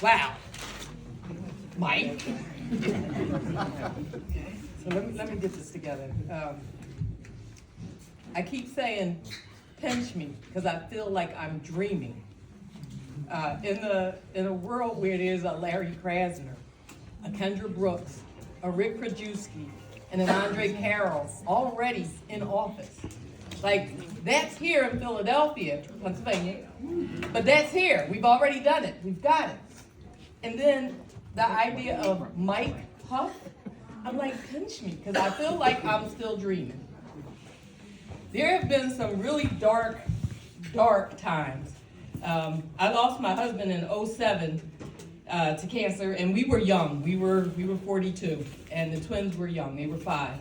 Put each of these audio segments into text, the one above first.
Wow. Mike. So let me get this together. I keep saying, pinch me, because I feel like I'm dreaming. In a world where there's a Larry Krasner, a Kendra Brooks, a Rick Krajewski, and an Andre Carroll already in office. Like, that's here in Philadelphia, Pennsylvania, but that's here. We've already done it. We've got it. And then the idea of Mike Huff, I'm like, pinch me, because I feel like I'm still dreaming. There have been some really dark times. I lost my husband in 2007 to cancer, and we were young. We were 42, and the twins were young. They were 5.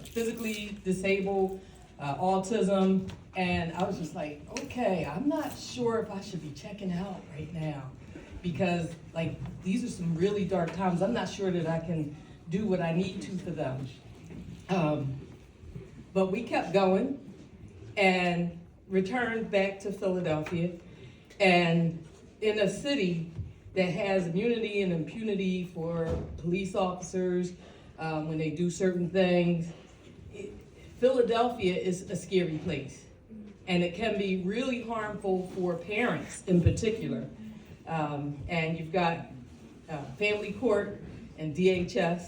Physically disabled, autism, and I was just like, okay, I'm not sure if I should be checking out right now, because like these are some really dark times. I'm not sure that I can do what I need to for them. But we kept going and returned back to Philadelphia, and in a city that has immunity and impunity for police officers when they do certain things. Philadelphia is a scary place, and it can be really harmful for parents in particular. And you've got family court and DHS.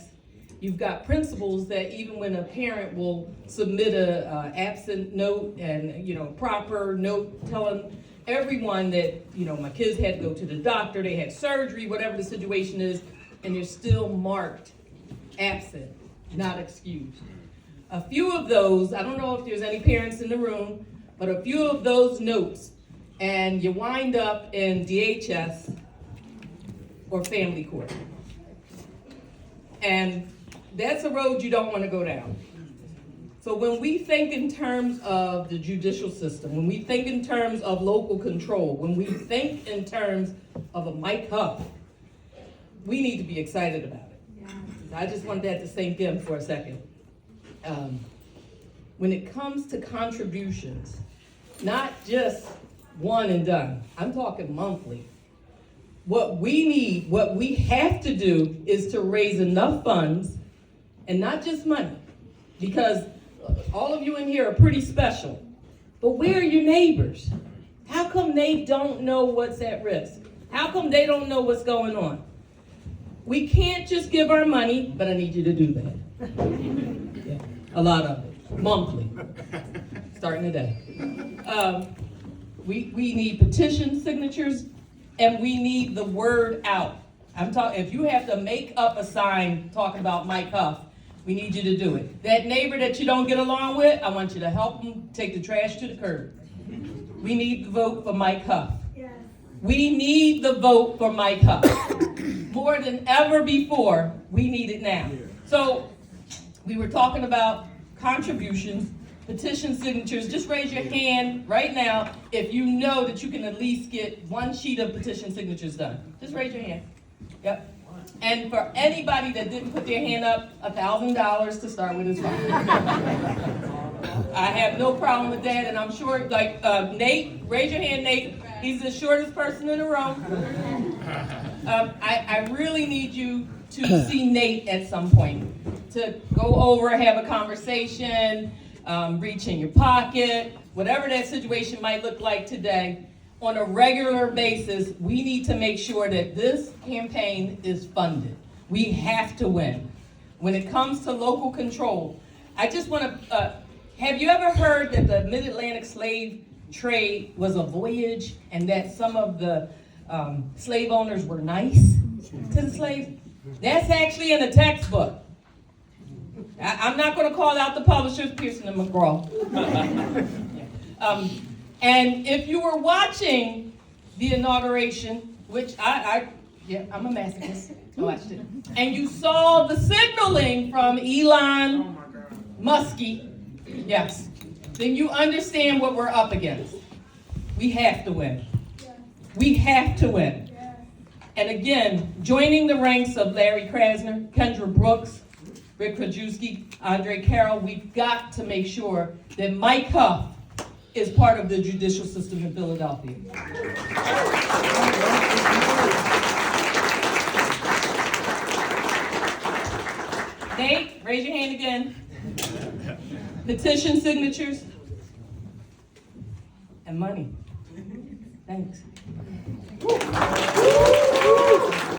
You've got principals that even when a parent will submit a absent note and proper note telling everyone that my kids had to go to the doctor, they had surgery, whatever the situation is, and they're still marked absent, not excused. A few of those, I don't know if there's any parents in the room, but a few of those notes, and you wind up in DHS or family court. And that's a road you don't want to go down. So when we think in terms of the judicial system, when we think in terms of local control, when we think in terms of a Mike Huff, we need to be excited about it. Yeah. I just wanted that to sink in for a second. When it comes to contributions, not just one and done, I'm talking monthly. What we need, what we have to do is to raise enough funds, and not just money, because all of you in here are pretty special. But where are your neighbors? How come they don't know what's at risk? How come they don't know what's going on? We can't just give our money, but I need you to do that. Yeah, a lot of it, monthly, starting today. We need petition signatures, and we need the word out. I'm talking. If you have to make up a sign talking about Mike Huff, we need you to do it. That neighbor that you don't get along with, I want you to help them take the trash to the curb. We need the vote for Mike Huff. Yes. We need the vote for Mike Huff. More than ever before, we need it now. So we were talking about contributions, petition signatures. Just raise your hand right now if you know that you can at least get one sheet of petition signatures done. Just raise your hand. Yep. And for anybody that didn't put their hand up, $1,000 to start with is fine. I have no problem with that, and I'm sure, Nate, raise your hand, Nate. He's the shortest person in the room. I really need you to see Nate at some point, to go over, have a conversation, reach in your pocket, whatever that situation might look like today. On a regular basis, we need to make sure that this campaign is funded. We have to win. When it comes to local control, I just want to, have you ever heard that the mid-Atlantic slave trade was a voyage and that some of the slave owners were nice to the slaves? That's actually in a textbook. I'm not going to call out the publishers, Pearson and McGraw. And if you were watching the inauguration, which I'm a masochist, I watched it, and you saw the signaling from Elon Muskie, yes, then you understand what we're up against. We have to win. We have to win. And again, joining the ranks of Larry Krasner, Kendra Brooks, Rick Krajewski, Andre Carroll, we've got to make sure that Mike Huff is part of the judicial system in Philadelphia. Nate, raise your hand again. Petition signatures and money. Thanks.